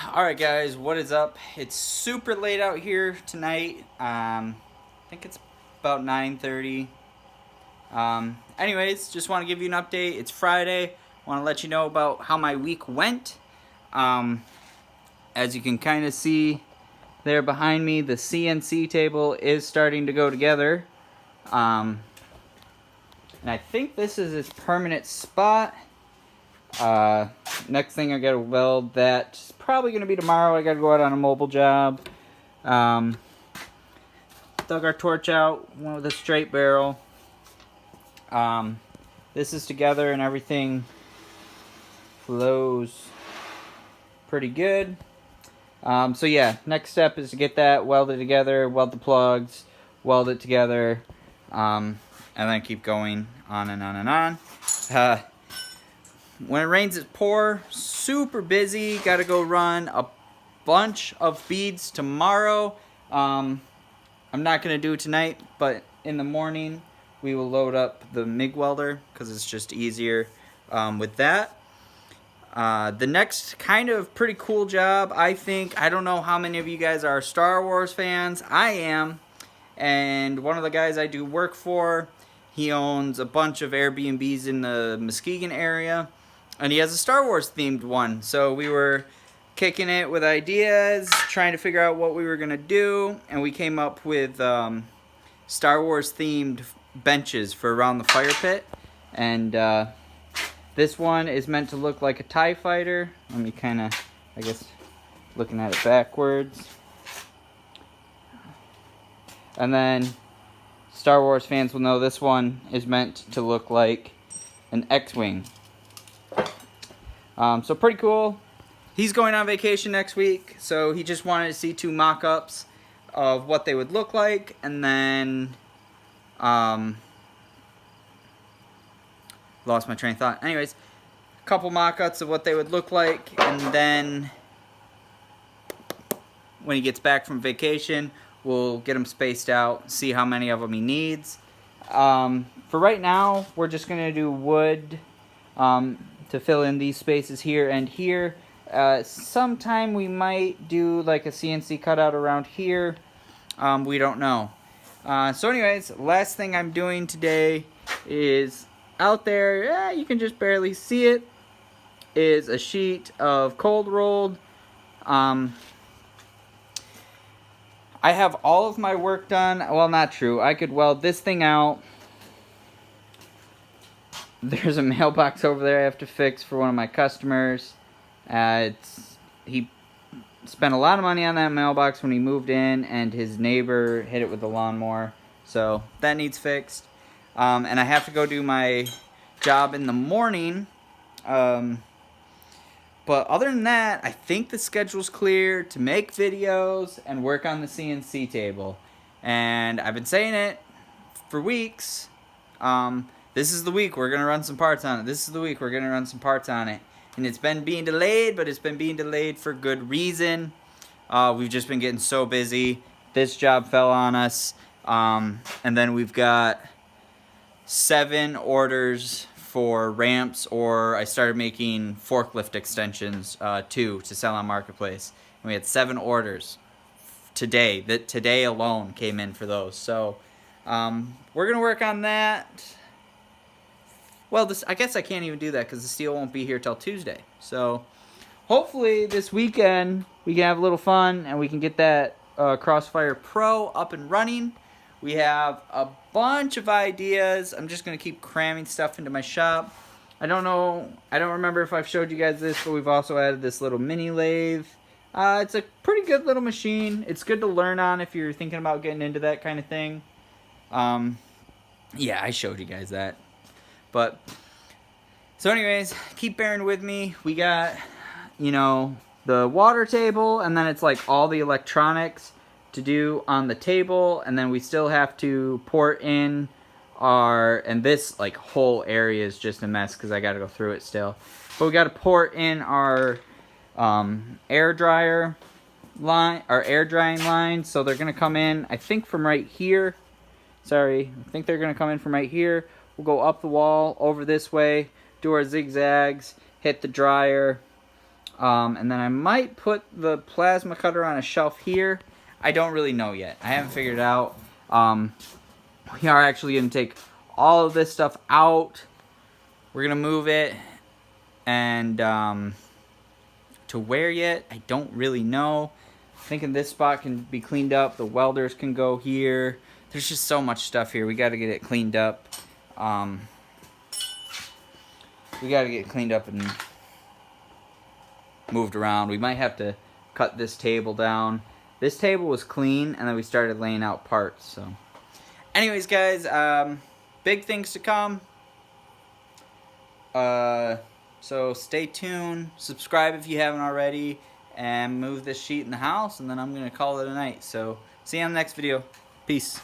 Alright guys, what is up? It's super late out here tonight. I think it's about 9:30. Anyways, just want to give you an update. It's Friday. Want to let you know about how my week went. As you can kind of see there behind me, the CNC table is starting to go together. And I think this is its permanent spot. Next thing I gotta weld that. It's probably gonna be tomorrow. I gotta go out on a mobile job. Dug our torch out, went with a straight barrel. This is together and everything flows pretty good. So yeah, next step is to get that welded together, weld the plugs, weld it together, and then keep going on and on and on. When it rains, it's pour. Super busy. Got to go run a bunch of beads tomorrow. I'm not going to do it tonight, but in the morning we will load up the MIG welder because it's just easier with that. The next kind of pretty cool job, I think. I don't know how many of you guys are Star Wars fans. I am. And one of the guys I do work for, he owns a bunch of Airbnbs in the Muskegon area. And he has a Star Wars themed one. So we were kicking it with ideas, trying to figure out what we were going to do. And we came up with Star Wars themed benches for around the fire pit. And this one is meant to look like a TIE fighter. Let me kind of, I guess, looking at it backwards. And then Star Wars fans will know this one is meant to look like an X-Wing. So pretty cool. He's going on vacation next week, so he just wanted to see two mock-ups of what they would look like, and then lost my train of thought. Anyways, a couple mock-ups of what they would look like, and then when he gets back from vacation, we'll get them spaced out, see how many of them he needs. For right now, we're just gonna do wood. To fill in these spaces here and here. Sometime we might do like a CNC cutout around here. We don't know. So anyways, last thing I'm doing today is out there, you can just barely see it, is a sheet of cold rolled. I have all of my work done. Well, not true. I could weld this thing out. There's a mailbox over there I have to fix for one of my customers. He spent a lot of money on that mailbox when he moved in, and his neighbor hit it with a lawnmower. So that needs fixed. And I have to go do my job in the morning. But other than that, I think the schedule's clear to make videos and work on the CNC table. And I've been saying it for weeks. This is the week we're going to run some parts on it. This is the week we're going to run some parts on it. And it's been being delayed, but it's been being delayed for good reason. We've just been getting so busy. This job fell on us. And then we've got 7 orders for ramps, or I started making forklift extensions too to sell on Marketplace. And we had 7 orders today. That today alone came in for those. So we're going to work on that. Well, I guess I can't even do that because the steel won't be here till Tuesday. So hopefully this weekend we can have a little fun and we can get that Crossfire Pro up and running. We have a bunch of ideas. I'm just going to keep cramming stuff into my shop. I don't know. I don't remember if I've showed you guys this, but we've also added this little mini lathe. It's a pretty good little machine. It's good to learn on if you're thinking about getting into that kind of thing. Yeah, I showed you guys that. But, so anyways, keep bearing with me. We got, the water table, and then it's like all the electronics to do on the table, and then we still have to port in and this like whole area is just a mess because I got to go through it still. But we got to port in our air dryer line, our air drying line, so they're going to come in, I think from right here. I think they're going to come in from right here. We'll go up the wall, over this way, do our zigzags, hit the dryer, And then I might put the plasma cutter on a shelf here. I don't really know yet. I haven't figured it out. We are actually going to take all of this stuff out. We're going to move it. And to where yet, I don't really know. Thinking this spot can be cleaned up. The welders can go here. There's just so much stuff here. We got to get it cleaned up. We got to get it cleaned up and moved around. We might have to cut this table down. This table was clean, and then we started laying out parts. So, anyways, guys, big things to come. So stay tuned. Subscribe if you haven't already, and move this sheet in the house, and then I'm gonna call it a night. So, see you on the next video. Peace.